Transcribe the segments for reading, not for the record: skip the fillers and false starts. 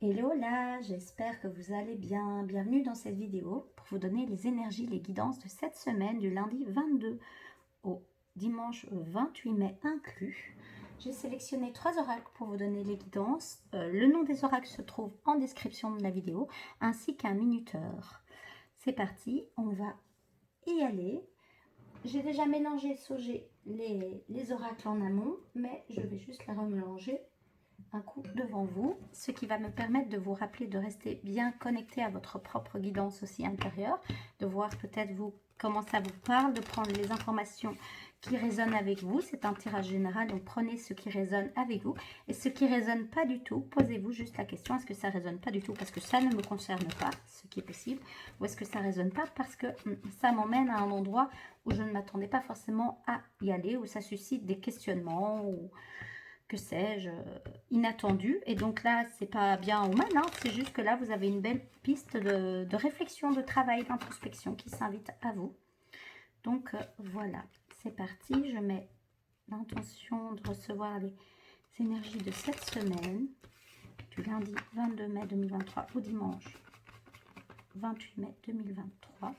Hello là, j'espère que vous allez bien. Bienvenue dans cette vidéo pour vous donner les énergies, les guidances de cette semaine du lundi 22 au dimanche 28 mai inclus. J'ai sélectionné 3 oracles pour vous donner les guidances. Le nom des oracles se trouve en description de la vidéo ainsi qu'un minuteur. C'est parti, on va y aller. J'ai déjà mélangé, saugé les oracles en amont, mais je vais juste les remélanger un coup devant vous, ce qui va me permettre de vous rappeler de rester bien connecté à votre propre guidance aussi intérieure, de voir peut-être vous comment ça vous parle, de prendre les informations qui résonnent avec vous. C'est un tirage général, donc prenez ce qui résonne avec vous et ce qui résonne pas du tout, posez-vous juste la question, est-ce que ça résonne pas du tout parce que ça ne me concerne pas, ce qui est possible, ou est-ce que ça résonne pas parce que ça m'emmène à un endroit où je ne m'attendais pas forcément à y aller, où ça suscite des questionnements ou que sais-je, inattendu. Et donc là, c'est pas bien ou mal, hein, c'est juste que là, vous avez une belle piste de réflexion, de travail, d'introspection qui s'invite à vous. Donc voilà, c'est parti. Je mets l'intention de recevoir les énergies de cette semaine, du lundi 22 mai 2023 au dimanche 28 mai 2023.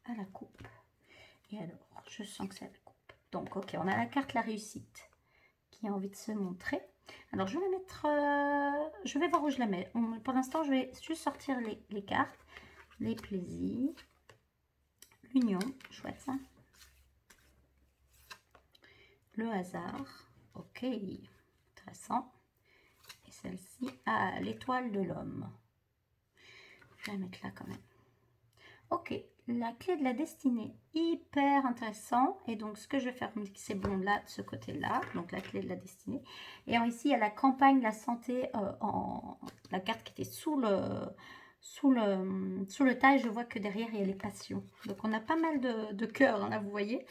À la coupe. Et alors, je sens que c'est la coupe. Donc, ok, on a la carte la réussite qui a envie de se montrer. Alors, je vais la mettre... je vais voir où je la mets. Pour l'instant, je vais juste sortir les cartes. Les plaisirs. L'union. Chouette, ça. Le hasard. Ok. Intéressant. Et celle-ci. Ah, l'étoile de l'homme. Je vais la mettre là quand même. Ok. La clé de la destinée. Hyper intéressant. Et donc, ce que je vais faire, c'est bon là, de ce côté-là. Donc, la clé de la destinée. Et ici, il y a la campagne, la santé, la carte qui était sous le tas. Et je vois que derrière, il y a les passions. Donc, on a pas mal de cœurs, hein, là, vous voyez.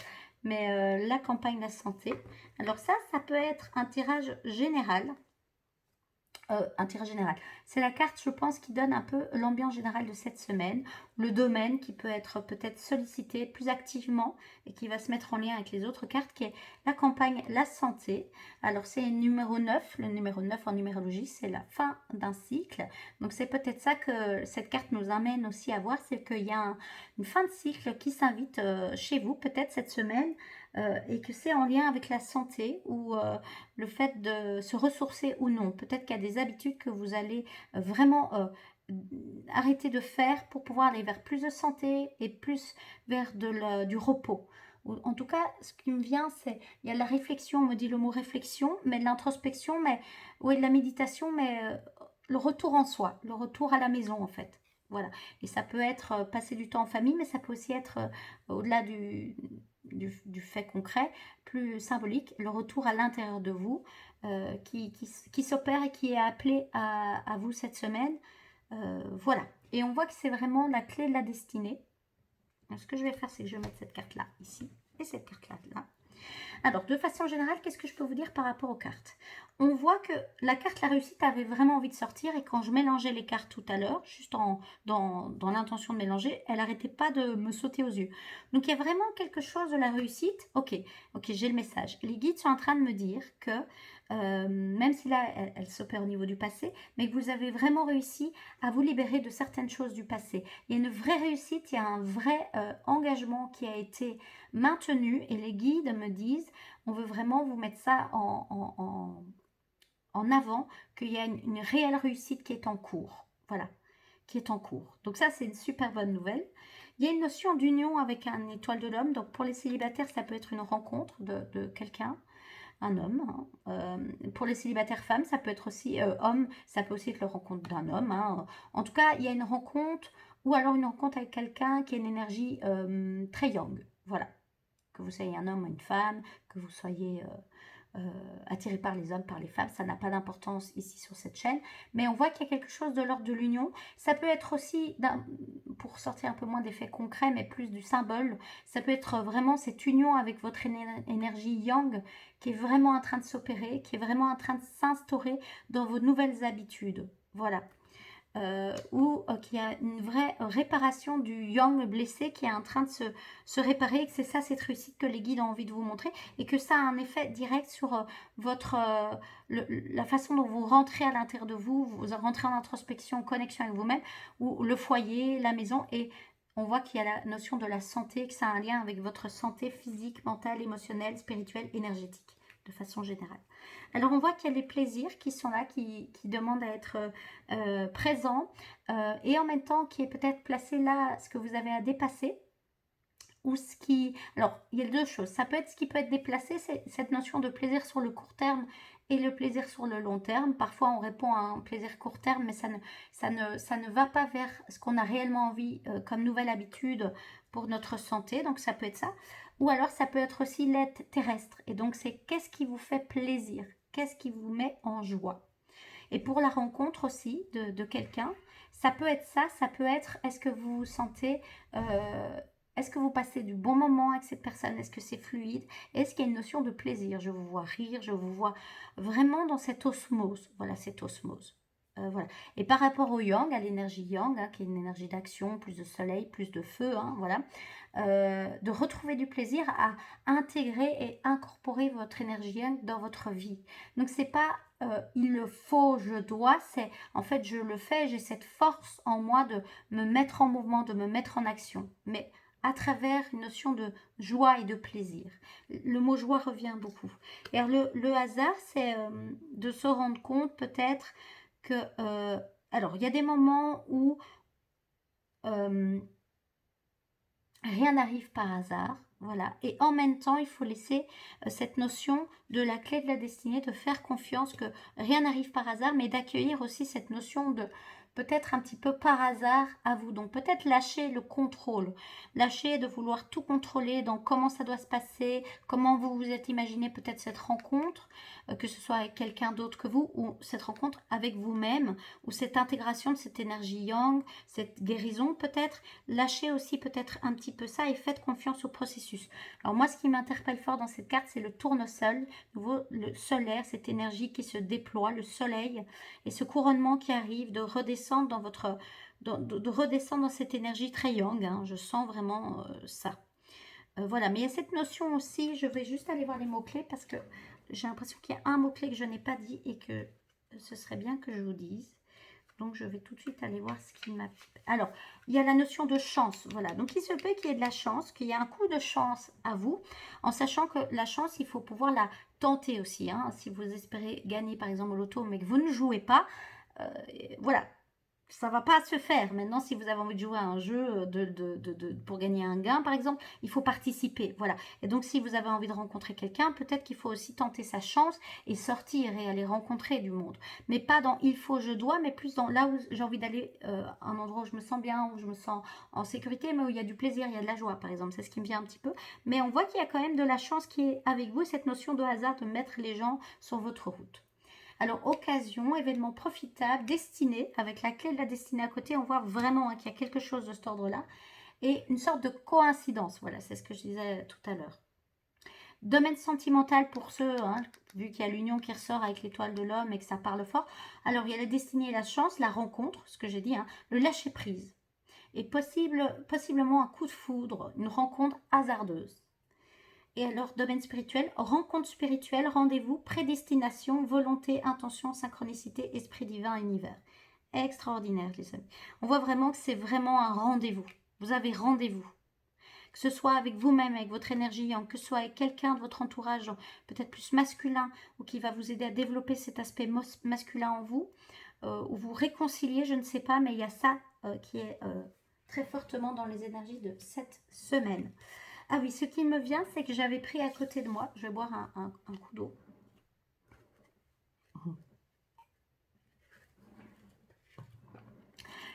Mais la campagne, la santé. Alors ça peut être un tirage général. Un tirage général. C'est la carte, je pense, qui donne un peu l'ambiance générale de cette semaine. Le domaine qui peut être peut-être sollicité plus activement et qui va se mettre en lien avec les autres cartes, qui est la campagne, la santé. Alors, c'est le numéro 9. Le numéro 9 en numérologie, c'est la fin d'un cycle. Donc, c'est peut-être ça que cette carte nous amène aussi à voir, c'est qu'il y a une fin de cycle qui s'invite chez vous, peut-être cette semaine, et que c'est en lien avec la santé ou le fait de se ressourcer ou non. Peut-être qu'il y a des habitudes que vous allez vraiment arrêter de faire pour pouvoir aller vers plus de santé et plus vers du repos. Ou, en tout cas, ce qui me vient, c'est, il y a la réflexion, on me dit le mot réflexion, mais de l'introspection, mais oui, de la méditation, mais le retour en soi, le retour à la maison en fait. Voilà. Et ça peut être passer du temps en famille, mais ça peut aussi être au-delà du fait concret, plus symbolique, le retour à l'intérieur de vous qui s'opère et qui est appelé à vous cette semaine. Voilà. Et on voit que c'est vraiment la clé de la destinée. Alors, ce que je vais faire, c'est que je vais mettre cette carte-là ici et cette carte-là là. Alors, de façon générale, qu'est-ce que je peux vous dire par rapport aux cartes? On voit que la carte la réussite avait vraiment envie de sortir et quand je mélangeais les cartes tout à l'heure, juste dans l'intention de mélanger, elle n'arrêtait pas de me sauter aux yeux. Donc, il y a vraiment quelque chose de la réussite. Ok, j'ai le message. Les guides sont en train de me dire que, même si là, elle s'opère au niveau du passé, mais que vous avez vraiment réussi à vous libérer de certaines choses du passé. Il y a une vraie réussite, il y a un vrai engagement qui a été maintenu et les guides me disent on veut vraiment vous mettre ça en avant, qu'il y a une réelle réussite qui est en cours. Voilà, qui est en cours. Donc ça, c'est une super bonne nouvelle. Il y a une notion d'union avec un étoile de l'homme. Donc pour les célibataires, ça peut être une rencontre de quelqu'un, un homme. Hein. Pour les célibataires femmes, ça peut être aussi homme, ça peut aussi être la rencontre d'un homme. Hein. En tout cas, il y a une rencontre ou alors une rencontre avec quelqu'un qui a une énergie très young. Voilà. Que vous soyez un homme ou une femme, que vous soyez attiré par les hommes, par les femmes, ça n'a pas d'importance ici sur cette chaîne, mais on voit qu'il y a quelque chose de l'ordre de l'union. Ça peut être aussi, pour sortir un peu moins des faits concrets, mais plus du symbole, ça peut être vraiment cette union avec votre énergie yang qui est vraiment en train de s'opérer, qui est vraiment en train de s'instaurer dans vos nouvelles habitudes. Voilà. ou qu'il y a une vraie réparation du yang blessé qui est en train de se réparer, et que c'est ça cette réussite que les guides ont envie de vous montrer, et que ça a un effet direct sur votre la façon dont vous rentrez à l'intérieur de vous, vous rentrez en introspection, en connexion avec vous-même, ou le foyer, la maison, et on voit qu'il y a la notion de la santé, que ça a un lien avec votre santé physique, mentale, émotionnelle, spirituelle, énergétique, de façon générale. Alors on voit qu'il y a les plaisirs qui sont là, qui demandent à être présents, et en même temps qui est peut-être placé là, ce que vous avez à dépasser, ou ce qui... Alors, il y a deux choses. Ça peut être ce qui peut être déplacé, c'est cette notion de plaisir sur le court terme et le plaisir sur le long terme. Parfois, on répond à un plaisir court terme, mais ça ne va pas vers ce qu'on a réellement envie comme nouvelle habitude pour notre santé. Donc, ça peut être ça. Ou alors, ça peut être aussi l'aide terrestre. Et donc, c'est qu'est-ce qui vous fait plaisir? Qu'est-ce qui vous met en joie? Et pour la rencontre aussi de quelqu'un, ça peut être ça peut être est-ce que vous vous sentez... est-ce que vous passez du bon moment avec cette personne? Est-ce que c'est fluide? Est-ce qu'il y a une notion de plaisir? Je vous vois rire, je vous vois vraiment dans cette osmose. Voilà, cette osmose. Voilà. Et par rapport au yang, à l'énergie yang, hein, qui est une énergie d'action, plus de soleil, plus de feu, hein, voilà, de retrouver du plaisir à intégrer et incorporer votre énergie yang dans votre vie. Donc c'est pas il le faut, je dois, c'est en fait je le fais, j'ai cette force en moi de me mettre en mouvement, de me mettre en action. Mais à travers une notion de joie et de plaisir. Le mot joie revient beaucoup. Et alors le hasard, c'est de se rendre compte peut-être que... alors, il y a des moments où rien n'arrive par hasard. Voilà. Et en même temps, il faut laisser cette notion de la clé de la destinée, de faire confiance que rien n'arrive par hasard, mais d'accueillir aussi cette notion de peut-être un petit peu par hasard à vous. Donc peut-être lâcher le contrôle, lâcher de vouloir tout contrôler dans comment ça doit se passer, comment vous vous êtes imaginé peut-être cette rencontre, que ce soit avec quelqu'un d'autre que vous, ou cette rencontre avec vous-même, ou cette intégration de cette énergie yang, cette guérison peut-être. Lâchez aussi peut-être un petit peu ça et faites confiance au processus. Alors moi, ce qui m'interpelle fort dans cette carte, c'est le tournesol, nouveau le solaire, cette énergie qui se déploie, le soleil, et ce couronnement qui arrive de redescendre dans votre... de redescendre dans cette énergie très yang, hein. Je sens vraiment ça. Voilà, mais il y a cette notion aussi, je vais juste aller voir les mots-clés parce que j'ai l'impression qu'il y a un mot-clé que je n'ai pas dit et que ce serait bien que je vous dise. Donc, je vais tout de suite aller voir ce qui m'a... Alors, il y a la notion de chance. Voilà. Donc, il se peut qu'il y ait de la chance, qu'il y ait un coup de chance à vous, en sachant que la chance, il faut pouvoir la tenter aussi. Hein. Si vous espérez gagner, par exemple, au loto, mais que vous ne jouez pas, voilà. Ça ne va pas se faire. Maintenant, si vous avez envie de jouer à un jeu pour gagner un gain, par exemple, il faut participer. Voilà. Et donc, si vous avez envie de rencontrer quelqu'un, peut-être qu'il faut aussi tenter sa chance et sortir et aller rencontrer du monde. Mais pas dans il faut, je dois, mais plus dans là où j'ai envie d'aller, un endroit où je me sens bien, où je me sens en sécurité, mais où il y a du plaisir, il y a de la joie, par exemple. C'est ce qui me vient un petit peu. Mais on voit qu'il y a quand même de la chance qui est avec vous, cette notion de hasard, de mettre les gens sur votre route. Alors, occasion, événement profitable, destinée, avec la clé de la destinée à côté, on voit vraiment hein, qu'il y a quelque chose de cet ordre-là. Et une sorte de coïncidence, voilà, c'est ce que je disais tout à l'heure. Domaine sentimental pour ceux, hein, vu qu'il y a l'union qui ressort avec l'étoile de l'homme et que ça parle fort. Alors, il y a la destinée et la chance, la rencontre, ce que j'ai dit, hein, le lâcher-prise. Et possiblement un coup de foudre, une rencontre hasardeuse. Et alors, domaine spirituel, rencontre spirituelle, rendez-vous, prédestination, volonté, intention, synchronicité, esprit divin, univers. Extraordinaire, les amis. On voit vraiment que c'est vraiment un rendez-vous. Vous avez rendez-vous. Que ce soit avec vous-même, avec votre énergie, que ce soit avec quelqu'un de votre entourage, peut-être plus masculin, ou qui va vous aider à développer cet aspect masculin en vous, ou vous réconcilier, je ne sais pas, mais il y a ça qui est très fortement dans les énergies de cette semaine. Ah oui, ce qui me vient, c'est que j'avais pris à côté de moi, je vais boire un coup d'eau.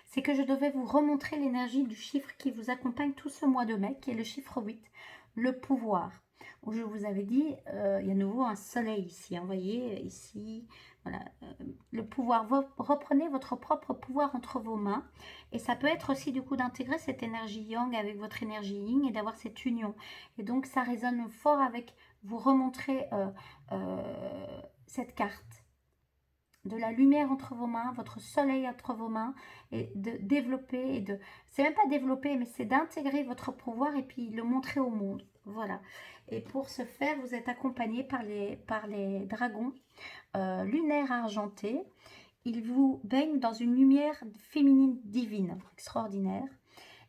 C'est que je devais vous remontrer l'énergie du chiffre qui vous accompagne tout ce mois de mai, qui est le chiffre 8, le pouvoir. Où je vous avais dit, il y a à nouveau un soleil ici, hein, vous voyez, ici, voilà, le pouvoir. Reprenez votre propre pouvoir entre vos mains. Et ça peut être aussi du coup d'intégrer cette énergie yang avec votre énergie yin et d'avoir cette union. Et donc ça résonne fort avec vous remontrer cette carte. de la lumière entre vos mains, votre soleil entre vos mains, et de développer, c'est même pas développer, mais c'est d'intégrer votre pouvoir et puis le montrer au monde. Voilà. Et pour ce faire, vous êtes accompagné par les dragons lunaires argentés. Ils vous baignent dans une lumière féminine divine, extraordinaire.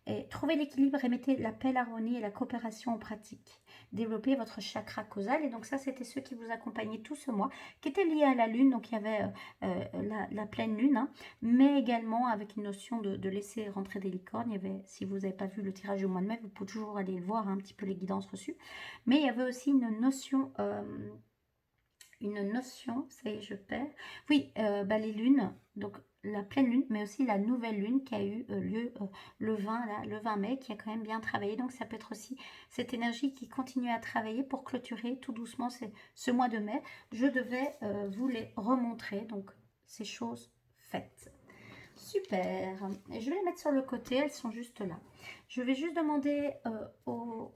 Et trouvez l'équilibre et mettez la paix, l'harmonie et la coopération en pratique. Développez votre chakra causal. Et donc ça, c'était ceux qui vous accompagnaient tout ce mois, qui étaient liés à la lune. Donc il y avait la pleine lune, hein, mais également avec une notion de laisser rentrer des licornes. Il y avait, si vous n'avez pas vu le tirage du mois de mai, vous pouvez toujours aller le voir, hein, un petit peu les guidances reçues. Mais il y avait aussi une notion... ça y est, je perds. Oui, les lunes, donc la pleine lune, mais aussi la nouvelle lune qui a eu lieu le 20 mai, qui a quand même bien travaillé. Donc ça peut être aussi cette énergie qui continue à travailler pour clôturer tout doucement ce mois de mai. Je devais vous les remontrer, donc ces choses faites. Super. Et je vais les mettre sur le côté, elles sont juste là. Je vais juste demander au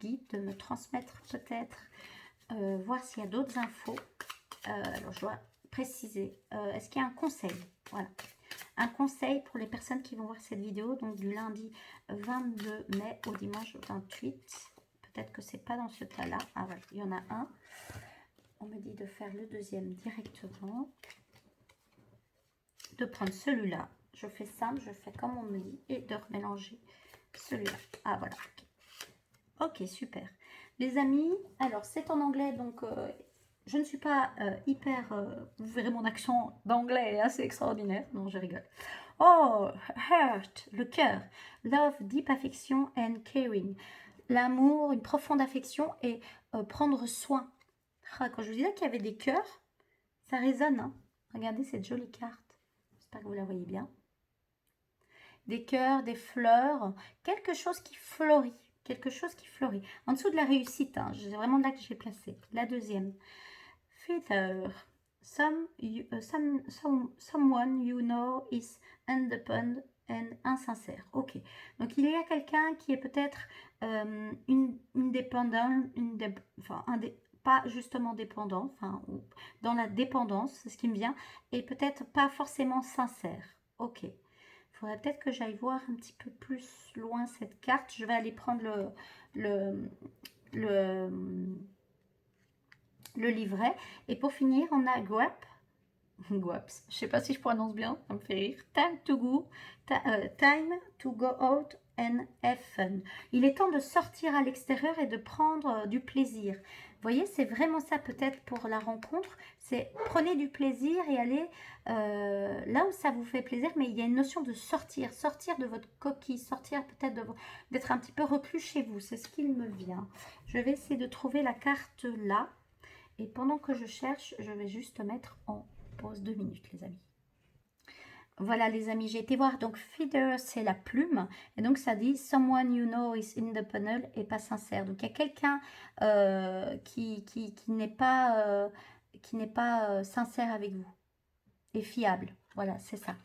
guide de me transmettre peut-être voir s'il y a d'autres infos. Alors, je dois préciser. Est-ce qu'il y a un conseil? Voilà. Un conseil pour les personnes qui vont voir cette vidéo, donc du lundi 22 mai au dimanche 28. Peut-être que c'est pas dans ce tas-là. Ah, voilà, il y en a un. On me dit de faire le deuxième directement. De prendre celui-là. Je fais simple, je fais comme on me dit. Et de remélanger celui-là. Ah, voilà. Ok, super. Les amis, alors c'est en anglais, donc je ne suis pas hyper... vous verrez mon accent d'anglais est assez extraordinaire. Non, je rigole. Oh, heart, le cœur. Love, deep affection and caring. L'amour, une profonde affection et prendre soin. Ah, quand je vous disais qu'il y avait des cœurs, ça résonne. Hein. Regardez cette jolie carte. J'espère que vous la voyez bien. Des cœurs, des fleurs, quelque chose qui fleurit. Quelque chose qui fleurit. En dessous de la réussite, hein, c'est vraiment là que j'ai placé. La deuxième. Feather. Someone you know is independent and insincère. Ok. Donc, il y a quelqu'un qui est peut-être pas justement dépendant, enfin, dans la dépendance, c'est ce qui me vient, et peut-être pas forcément sincère. Ok. Il faudrait peut-être que j'aille voir un petit peu plus loin cette carte. Je vais aller prendre le livret. Et pour finir, on a Guap. Guaps. Je ne sais pas si je prononce bien, ça me fait rire. Time to go out and have fun. Il est temps de sortir à l'extérieur et de prendre du plaisir. Vous voyez, c'est vraiment ça peut-être pour la rencontre. C'est prenez du plaisir et allez là où ça vous fait plaisir. Mais il y a une notion de sortir de votre coquille, sortir peut-être d'être un petit peu reclus chez vous. C'est ce qu'il me vient. Je vais essayer de trouver la carte là. Et pendant que je cherche, je vais juste mettre en pause 2 minutes, les amis. Voilà, les amis, j'ai été voir. Donc, feather, c'est la plume. Et donc, ça dit « Someone you know is independent » et pas sincère. Donc, il y a quelqu'un qui n'est pas, sincère avec vous et fiable. Voilà, c'est ça.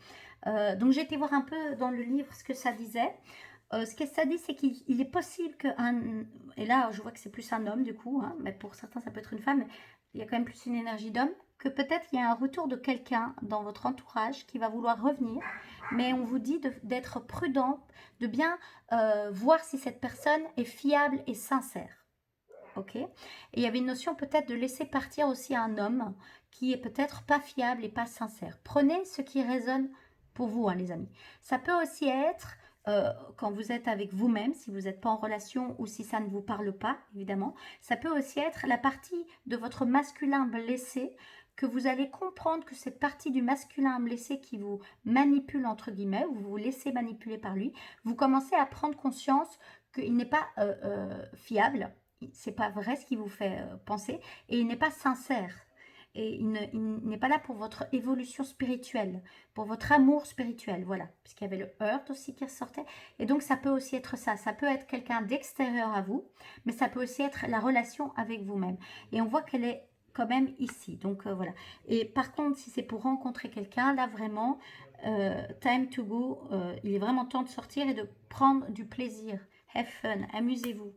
Donc, j'ai été voir un peu dans le livre ce que ça disait. Ce que ça dit, c'est qu'il est possible qu'un... Et là, je vois que c'est plus un homme, du coup. Hein, mais pour certains, ça peut être une femme. Mais il y a quand même plus une énergie d'homme. Que peut-être il y a un retour de quelqu'un dans votre entourage qui va vouloir revenir, mais on vous dit d'être prudent, de bien voir si cette personne est fiable et sincère. Ok. Et il y avait une notion peut-être de laisser partir aussi un homme qui est peut-être pas fiable et pas sincère. Prenez ce qui résonne pour vous, hein, les amis. Ça peut aussi être quand vous êtes avec vous-même, si vous n'êtes pas en relation ou si ça ne vous parle pas, évidemment. Ça peut aussi être la partie de votre masculin blessé, que vous allez comprendre que cette partie du masculin blessé qui vous manipule, entre guillemets, ou vous vous laissez manipuler par lui, vous commencez à prendre conscience qu'il n'est pas fiable, c'est pas vrai ce qui vous fait penser, et il n'est pas sincère. Et il n'est pas là pour votre évolution spirituelle, pour votre amour spirituel, voilà. Puisqu'il y avait le hurt aussi qui ressortait. Et donc, ça peut aussi être ça. Ça peut être quelqu'un d'extérieur à vous, mais ça peut aussi être la relation avec vous-même. Et on voit qu'elle est quand même ici. Donc, voilà. Et par contre, si c'est pour rencontrer quelqu'un, là, vraiment, time to go. Il est vraiment temps de sortir et de prendre du plaisir. Have fun, amusez-vous.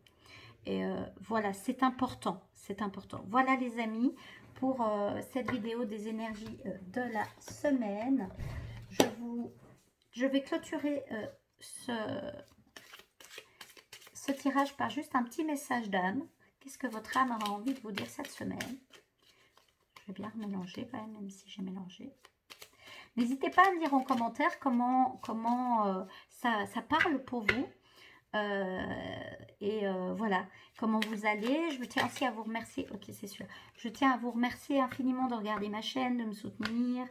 Et voilà, c'est important, c'est important. Voilà les amis, pour cette vidéo des énergies de la semaine. Je vais clôturer ce tirage par juste un petit message d'âme. Qu'est-ce que votre âme aura envie de vous dire cette semaine? Je vais bien mélanger quand même si j'ai mélangé. N'hésitez pas à me dire en commentaire comment ça parle pour vous. Voilà, comment vous allez. Je tiens aussi à vous remercier. Ok, c'est sûr. Je tiens à vous remercier infiniment de regarder ma chaîne, de me soutenir.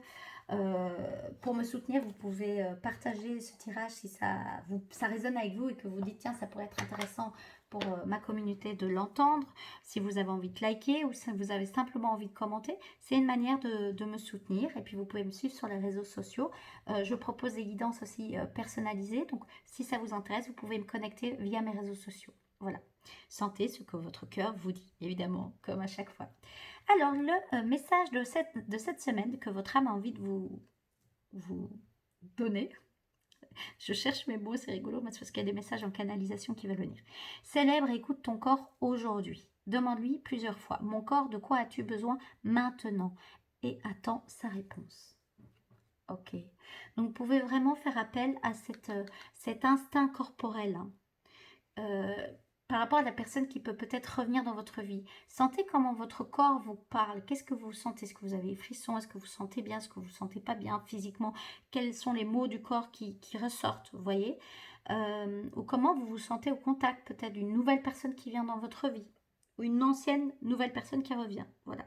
Pour me soutenir, vous pouvez partager ce tirage si ça résonne avec vous et que vous dites tiens, ça pourrait être intéressant pour ma communauté de l'entendre. Si vous avez envie de liker ou si vous avez simplement envie de commenter, c'est une manière de me soutenir. Et puis vous pouvez me suivre sur les réseaux sociaux. Je propose des guidances aussi personnalisées. Donc si ça vous intéresse, vous pouvez me connecter via mes réseaux sociaux. Voilà. Sentez ce que votre cœur vous dit, évidemment, comme à chaque fois. Alors, le message de cette semaine que votre âme a envie de vous donner. Je cherche mes mots, c'est rigolo, parce qu'il y a des messages en canalisation qui veulent venir. Célèbre et écoute ton corps aujourd'hui. Demande-lui plusieurs fois. Mon corps, de quoi as-tu besoin maintenant? Et attends sa réponse. Ok. Donc, vous pouvez vraiment faire appel à cet instinct corporel. Par rapport à la personne qui peut peut-être revenir dans votre vie. Sentez comment votre corps vous parle. Qu'est-ce que vous sentez? Est-ce que vous avez des frissons? Est-ce que vous sentez bien? Est-ce que vous ne sentez pas bien physiquement? Quels sont les mots du corps qui ressortent, vous voyez? Ou comment vous vous sentez au contact peut-être d'une nouvelle personne qui vient dans votre vie? Ou une ancienne nouvelle personne qui revient. Voilà.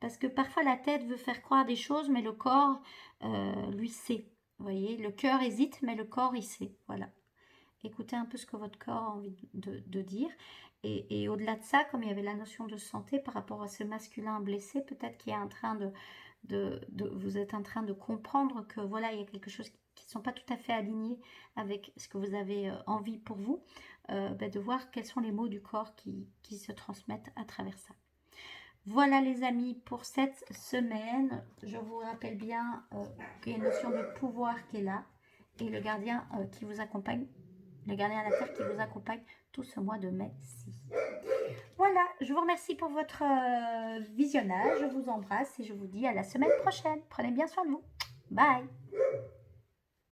Parce que parfois la tête veut faire croire des choses, mais le corps, lui, sait. Vous voyez? Le cœur hésite, mais le corps, il sait. Voilà. Écoutez un peu ce que votre corps a envie de dire. Et au-delà de ça, comme il y avait la notion de santé par rapport à ce masculin blessé, peut-être qu'il est en train vous êtes en train de comprendre que voilà, il y a quelque chose qui ne sont pas tout à fait alignés avec ce que vous avez envie pour vous, de voir quels sont les mots du corps qui se transmettent à travers ça. Voilà les amis pour cette semaine. Je vous rappelle bien qu'il y a une notion de pouvoir qui est là et le gardien qui vous accompagne. Le gardien à la terre qui vous accompagne tout ce mois de mai-ci. Voilà, je vous remercie pour votre visionnage. Je vous embrasse et je vous dis à la semaine prochaine. Prenez bien soin de vous. Bye!